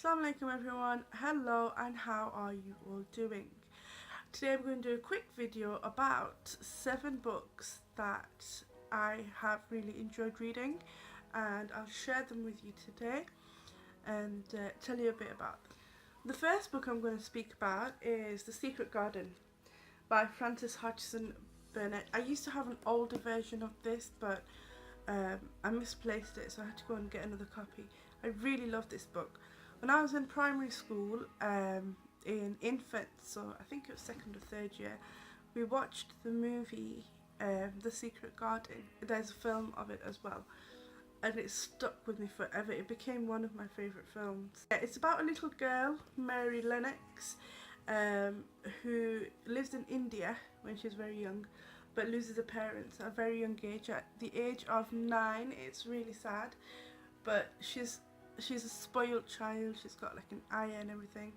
Assalamu alaikum everyone, hello and how are you all doing? Today I'm going to do a quick video about 7 books that I have really enjoyed reading, and I'll share them with you today and tell you a bit about them. The first book I'm going to speak about is The Secret Garden by Frances Hodgson Burnett. I used to have an older version of this, but I misplaced it, so I had to go and get another copy. I really love this book. When I was in primary school, in infants, so I think it was 2nd or 3rd year, we watched the movie The Secret Garden. There's a film of it as well, and it stuck with me forever. It became one of my favourite films. It's about a little girl, Mary Lennox, who lives in India when she's very young, but loses her parents at a very young age. At the age of 9, it's really sad, but she's a spoiled child. She's got like an eye and everything.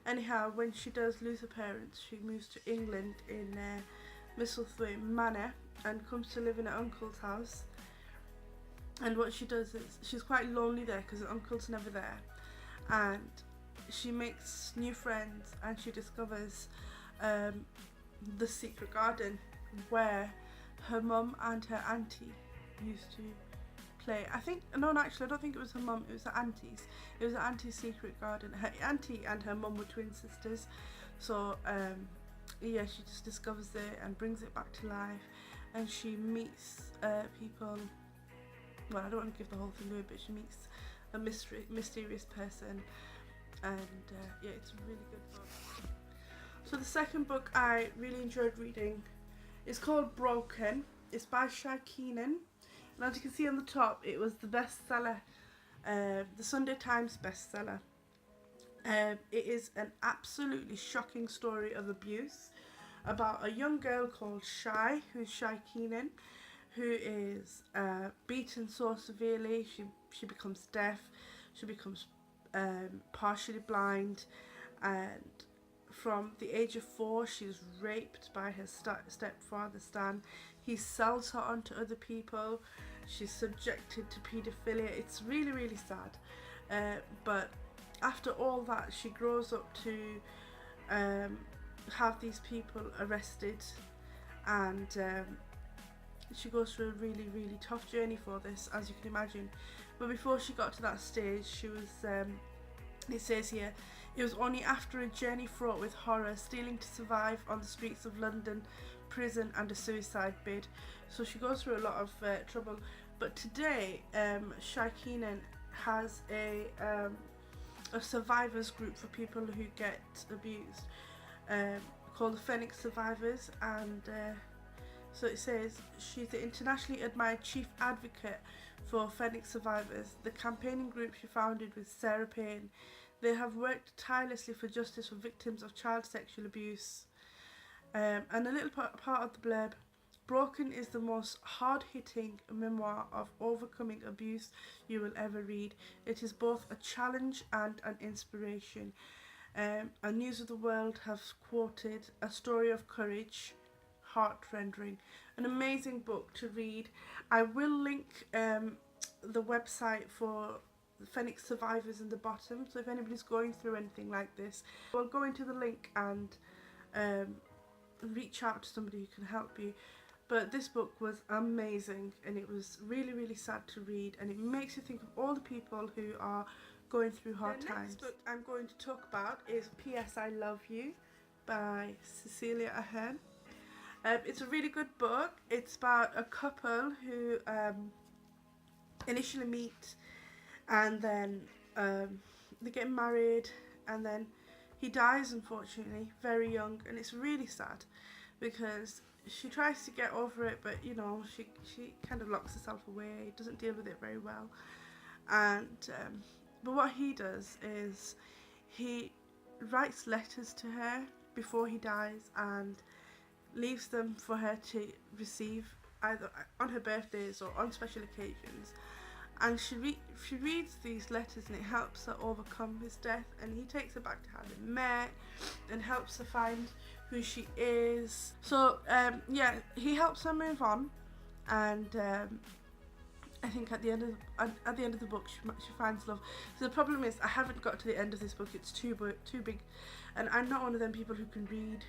Anyhow, when she does lose her parents, she moves to England in Misselthwaite Manor and comes to live in her uncle's house. And what she does is, she's quite lonely there because her uncle's never there, and she makes new friends, and she discovers the secret garden where her mum and her auntie used to play. Actually, I don't think it was her mum, it was her aunties. It was her auntie's secret garden. Her auntie and her mum were twin sisters, so yeah, she just discovers it and brings it back to life, and she meets people. Well, I don't want to give the whole thing away, but she meets a mysterious person, and yeah, it's a really good book. So the second book I really enjoyed reading is called Broken. It's by Shai Keenan, and as you can see on the top, it was the bestseller, the Sunday Times bestseller. It is an absolutely shocking story of abuse about a young girl called Shai, who's Shai Keenan, who is beaten so severely she becomes deaf, she becomes partially blind, and from the age of 4 she's raped by her stepfather Stan. He sells her on to other people. She's subjected to paedophilia. It's really, really sad, but after all that, she grows up to have these people arrested, and she goes through a really, really tough journey for this, as you can imagine. But before she got to that stage, she was, it says here, it was only after a journey fraught with horror, stealing to survive on the streets of London, prison and a suicide bid. So she goes through a lot of trouble. But today, Shai Keenan has a survivors group for people who get abused, called the Phoenix Survivors, and so it says, she's the internationally admired chief advocate for Phoenix Survivors, the campaigning group she founded with Sarah Payne. They have worked tirelessly for justice for victims of child sexual abuse. And a little part of the blurb: Broken is the most hard-hitting memoir of overcoming abuse you will ever read. It is both a challenge and an inspiration. And News of the World have quoted, a story of courage, heart-rending. An amazing book to read. I will link the website for Phoenix Survivors in the bottom, so if anybody's going through anything like this, well, go into the link and reach out to somebody who can help you. But this book was amazing, and it was really, really sad to read, and it makes you think of all the people who are going through hard times. The next book I'm going to talk about is P.S. I Love You by Cecilia Ahern. It's a really good book. It's about a couple who initially meet, and then they get married, and then he dies, unfortunately, very young, and it's really sad because she tries to get over it, but you know, she kind of locks herself away, doesn't deal with it very well, and but what he does is he writes letters to her before he dies and leaves them for her to receive either on her birthdays or on special occasions, and she reads these letters, and it helps her overcome his death, and he takes her back to how they met and helps her find who she is. So yeah, he helps her move on, and I think at the end of the book she finds love. So the problem is I haven't got to the end of this book. It's too big, and I'm not one of them people who can read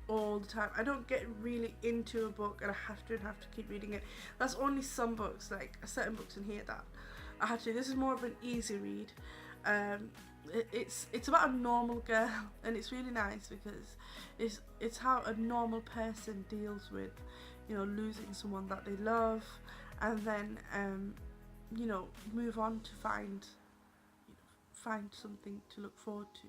all the time. I don't get really into a book and I have to keep reading it. That's only some books, like certain books in here that I have to. This is more of an easy read. It's about a normal girl, and it's really nice because it's how a normal person deals with, you know, losing someone that they love, and then you know, move on to find something to look forward to.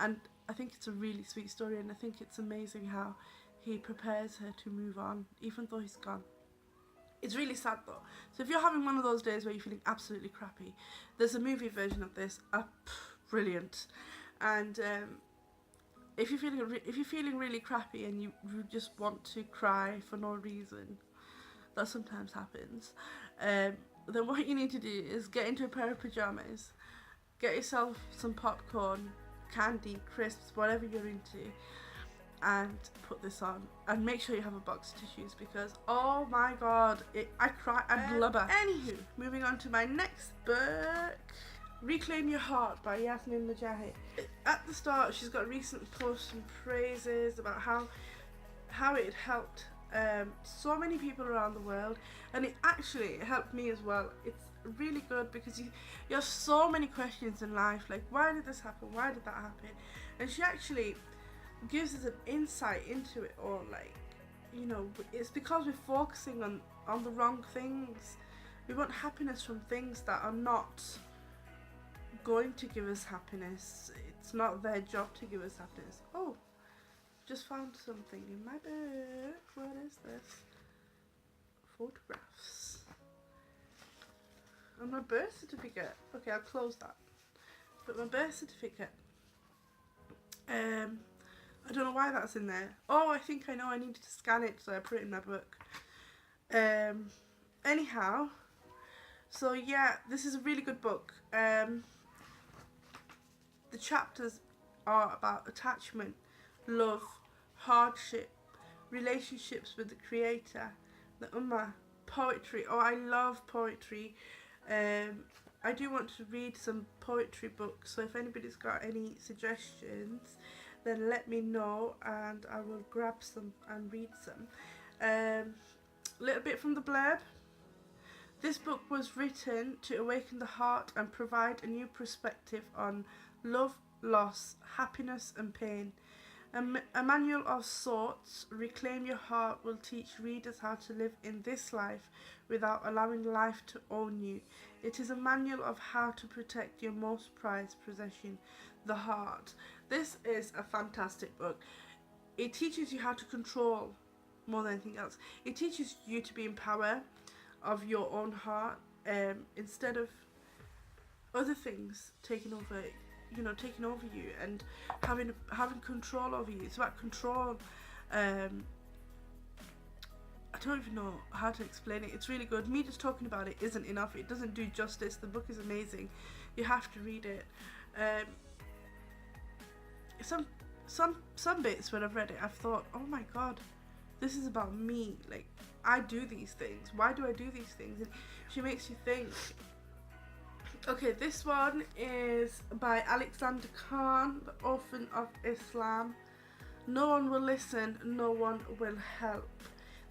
And I think it's a really sweet story, and I think it's amazing how he prepares her to move on even though he's gone. It's really sad though. So if you're having one of those days where you're feeling absolutely crappy, there's a movie version of this. Brilliant. And if you're feeling really crappy and you just want to cry for no reason, that sometimes happens, then what you need to do is get into a pair of pajamas, get yourself some popcorn, candy, crisps, whatever you're into, and put this on, and make sure you have a box of tissues, because oh my god, I cry and blubber. Anywho, moving on to my next book, Reclaim Your Heart by Yasmin Mogahed. At the start she's got recent posts and praises about how it helped so many people around the world, and it actually helped me as well. It's really good because you have so many questions in life, like why did this happen, why did that happen, and she actually gives us an insight into it all. Like, you know, it's because we're focusing on the wrong things. We want happiness from things that are not going to give us happiness. It's not their job to give us happiness. Oh, just found something in my book. What is this? Photographs. And my birth certificate. Okay, I'll close that. But my birth certificate. I don't know why that's in there. Oh, I think I know. I needed to scan it, so I put it in my book. Anyhow, so yeah, this is a really good book. The chapters are about attachment, love, hardship, relationships with the Creator, the Ummah, poetry. Oh, I love poetry. I do want to read some poetry books, so if anybody's got any suggestions, then let me know and I will grab some and read some. Little bit from the blurb. This book was written to awaken the heart and provide a new perspective on love, loss, happiness and pain. A manual of sorts, Reclaim Your Heart will teach readers how to live in this life without allowing life to own you. It is a manual of how to protect your most prized possession, the heart. This is a fantastic book. It teaches you how to control more than anything else. It teaches you to be in power of your own heart, instead of other things taking over you and having control over you. It's about control. I don't even know how to explain it. It's really good. Me just talking about it isn't enough. It doesn't do justice. The book is amazing. You have to read it. Some bits when I've read it, I've thought, oh my god, this is about me. Like, I do these things. Why do I do these things? And she makes you think. Okay, this one is by Alexander Khan, the Orphan of Islam. No one will listen, no one will help.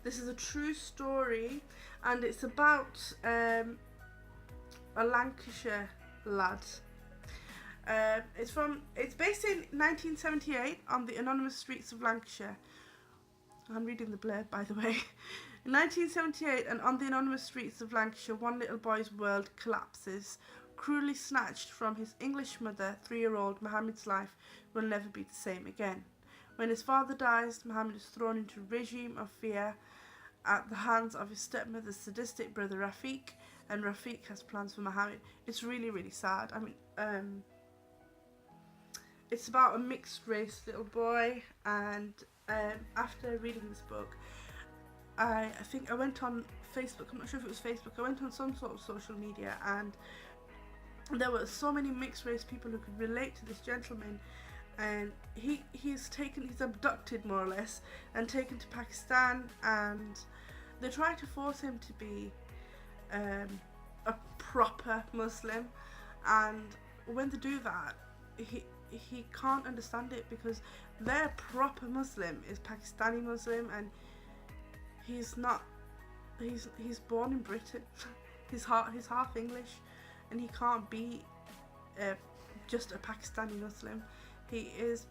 This is a true story, and it's about a Lancashire lad. It's based in 1978 on the anonymous streets of Lancashire. I'm reading the blurb, by the way. In 1978, and on the anonymous streets of Lancashire, one little boy's world collapses. Cruelly snatched from his English mother, 3-year-old Mohammed's life will never be the same again. When his father dies, Mohammed is thrown into a regime of fear at the hands of his stepmother's sadistic brother Rafiq, and Rafiq has plans for Mohammed. It's really, really sad. I mean, it's about a mixed race little boy, and after reading this book, I think I went on Facebook. I'm not sure if it was Facebook. I went on some sort of social media, and there were so many mixed race people who could relate to this gentleman, and he's abducted more or less and taken to Pakistan, and they try to force him to be proper Muslim, and when they do that, he can't understand it because their proper Muslim is Pakistani Muslim, and he's not. He's born in Britain. he's half English, and he can't be just a Pakistani Muslim. He's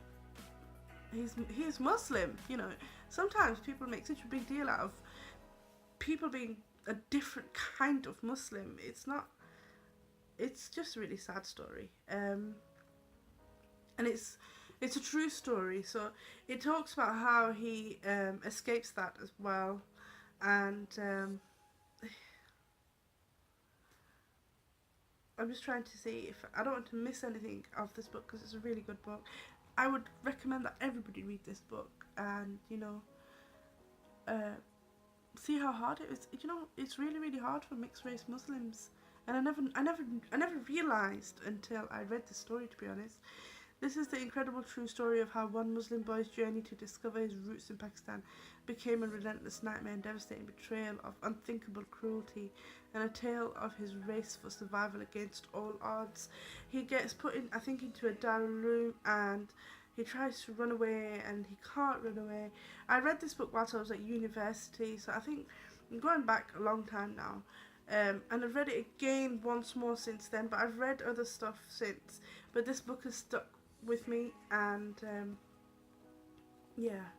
Muslim. You know, sometimes people make such a big deal out of people being a different kind of Muslim. It's not. It's just a really sad story. And it's a true story. So it talks about how he escapes that as well, and I'm just trying to see if I don't want to miss anything of this book because it's a really good book. I would recommend that everybody read this book and, you know, see how hard it is. You know, it's really, really hard for mixed race Muslims, and I never realised until I read this story, to be honest. This is the incredible true story of how one Muslim boy's journey to discover his roots in Pakistan became a relentless nightmare and devastating betrayal of unthinkable cruelty, and a tale of his race for survival against all odds. He gets put in, I think, into a dark room, and he tries to run away and he can't run away. I read this book whilst I was at university, so I think I'm going back a long time now. And I've read it again once more since then, but I've read other stuff since. But this book has stuck with me, and yeah.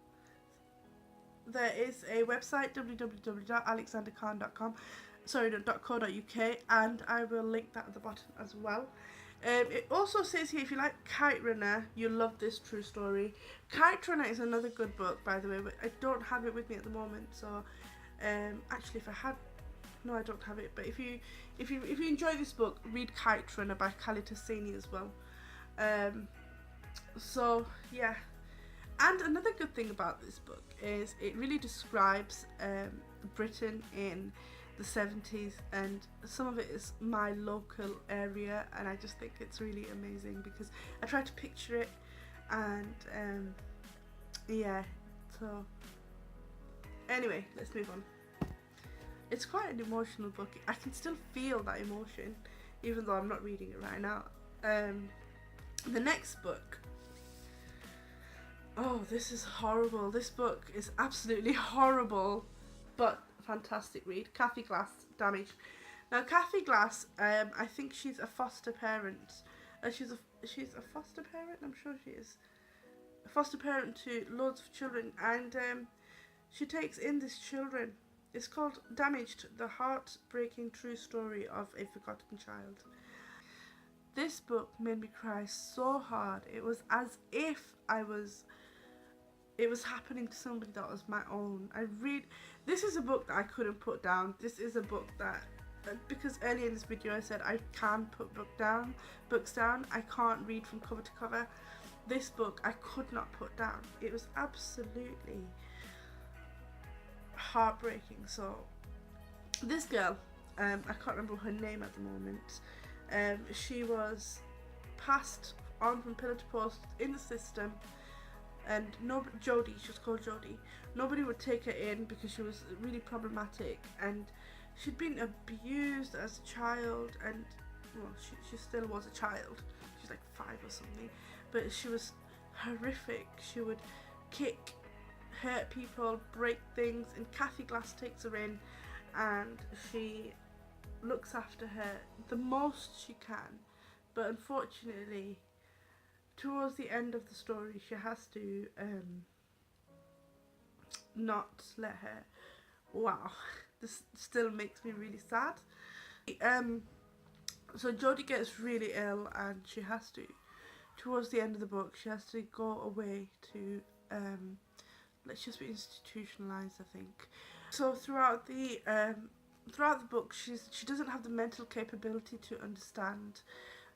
There is a website, www.alexanderkhan.com, .co.uk, and I will link that at the bottom as well. It also says here, if you like Kite Runner, you'll love this true story. Kite Runner is another good book, by the way, but I don't have it with me at the moment. So, actually, if I had, no, I don't have it. But if you enjoy this book, read Kite Runner by Khalid Hosseini as well. So yeah. And another good thing about this book is it really describes Britain in the 70s, and some of it is my local area, and I just think it's really amazing because I try to picture it, and yeah, so anyway, let's move on. It's quite an emotional book. I can still feel that emotion even though I'm not reading it right now. The next book, oh, this is horrible. This book is absolutely horrible, but fantastic read. Kathy Glass, Damaged. Now, Kathy Glass, I think she's a foster parent. She's a foster parent. I'm sure she is a foster parent to loads of children, and she takes in these children. It's called Damaged: The Heartbreaking True Story of a Forgotten Child. This book made me cry so hard. It was as if it was happening to somebody that was my own. This is a book that I couldn't put down. This is a book that, because earlier in this video I said I can put books down. I can't read from cover to cover. This book I could not put down. It was absolutely heartbreaking. So this girl, I can't remember her name at the moment. She was passed on from pillar to post in the system, and Jodie, she was called Jodie. Nobody would take her in because she was really problematic, and she'd been abused as a child, and well, she still was a child. She's like 5 or something, but she was horrific. She would kick, hurt people, break things, and Kathy Glass takes her in, and she looks after her the most she can. But unfortunately, towards the end of the story, she has to not let her. Wow, this still makes me really sad. So Jodie gets really ill, and she has to, towards the end of the book, she has to go away to let's just be institutionalized, I think. So throughout the book, she doesn't have the mental capability to understand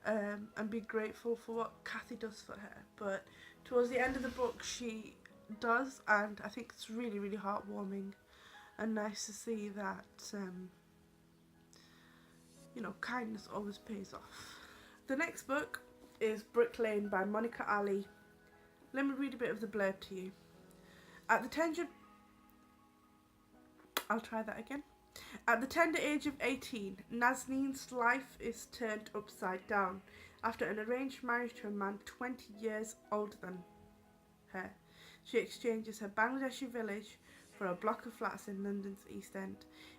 and be grateful for what Kathy does for her. But towards the end of the book, she does, and I think it's really, really heartwarming and nice to see that you know, kindness always pays off. The next book is Brick Lane by Monica Ali. Let me read a bit of the blurb to you. At the At the tender age of 18, Nazneen's life is turned upside down after an arranged marriage to a man 20 years older than her. She exchanges her Bangladeshi village for a block of flats in London's East End.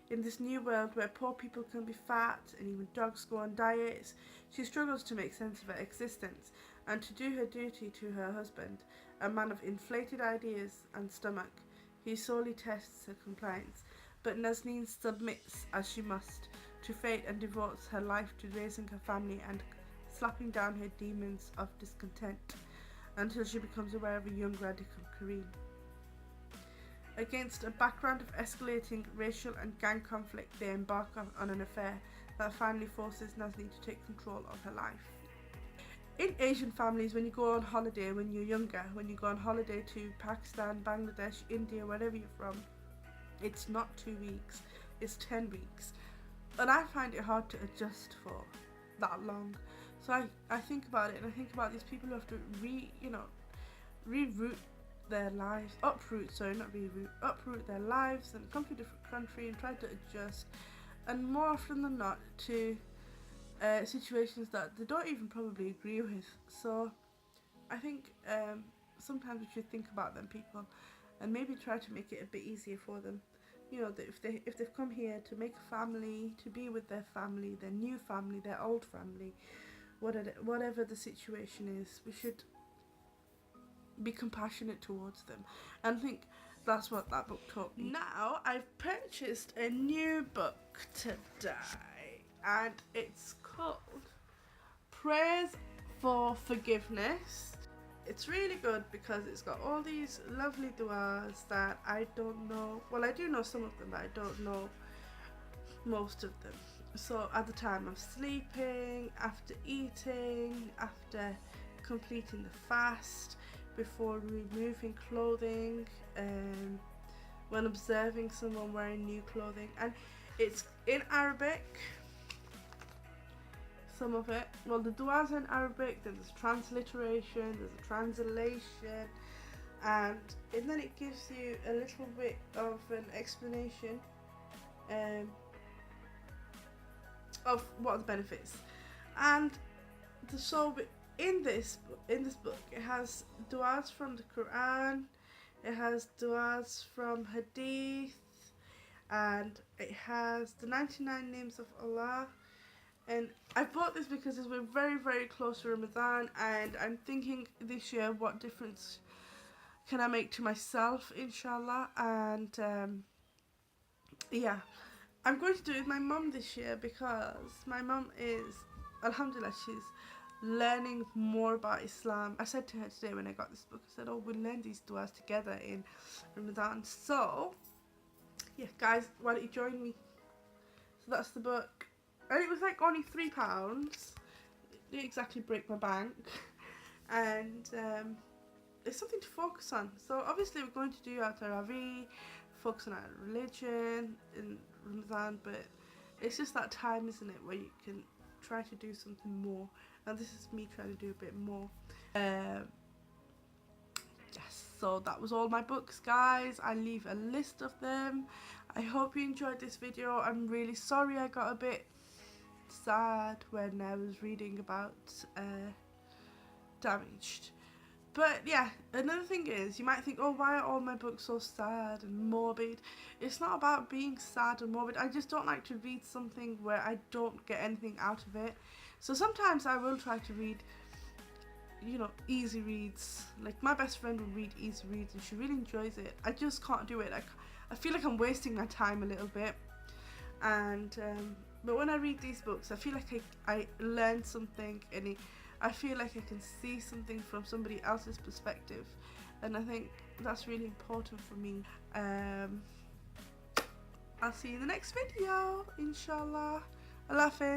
In this new world where poor people can be fat and even dogs go on diets, she struggles to make sense of her existence and to do her duty to her husband, a man of inflated ideas and stomach. He sorely tests her compliance, but Nazneen submits as she must to fate and devotes her life to raising her family and slapping down her demons of discontent until she becomes aware of a young radical Kareem. Against a background of escalating racial and gang conflict, they embark on an affair that finally forces Nazneen to take control of her life. In Asian families, when you go on holiday when you're younger, when you go on holiday to Pakistan, Bangladesh, India, wherever you're from, it's not 2 weeks, it's 10 weeks. And I find it hard to adjust for that long. So I think about it, and I think about these people who have to reroute their lives, uproot their lives and come to a different country and try to adjust. And more often than not to situations that they don't even probably agree with. So I think sometimes we should think about them people and maybe try to make it a bit easier for them. You know, that if they've come here to make a family, to be with their family, their new family, their old family, whatever the situation is, we should be compassionate towards them. And I think that's what that book taught me. Now I've purchased a new book today, and it's called Prayers for Forgiveness. It's really good because it's got all these lovely du'as that I don't know. Well, I do know some of them, but I don't know most of them. So at the time of sleeping, after eating, after completing the fast, before removing clothing, when observing someone wearing new clothing. And it's in Arabic, some of it. Well, the du'as are in Arabic, then there's transliteration, there's a translation, and then it gives you a little bit of an explanation of what are the benefits. And so in this book, it has du'as from the Quran, it has du'as from Hadith, and it has the 99 names of Allah. And I bought this because we're very, very close to Ramadan, and I'm thinking this year what difference can I make to myself, inshallah. And yeah, I'm going to do it with my mum this year because my mum is, alhamdulillah, she's learning more about Islam. I said to her today when I got this book, I said, oh, we'll learn these du'as together in Ramadan. So yeah, guys, why don't you join me? So that's the book. And it was like only £3. It didn't exactly break my bank. And it's something to focus on. So obviously we're going to do our Tarawih, focus on our religion in Ramadan, but it's just that time, isn't it, where you can try to do something more. And this is me trying to do a bit more. Yes, so that was all my books, guys. I leave a list of them. I hope you enjoyed this video. I'm really sorry I got a bit sad when I was reading about Damaged. But yeah, another thing is, you might think, oh, why are all my books so sad and morbid? It's not about being sad and morbid. I just don't like to read something where I don't get anything out of it. So sometimes I will try to read, you know, easy reads. Like my best friend will read easy reads and she really enjoys it. I just can't do it. I feel like I'm wasting my time a little bit. And but when I read these books, I feel like I learn something, and I feel like I can see something from somebody else's perspective, and I think that's really important for me. I'll see you in the next video, inshallah. Allah Hafiz.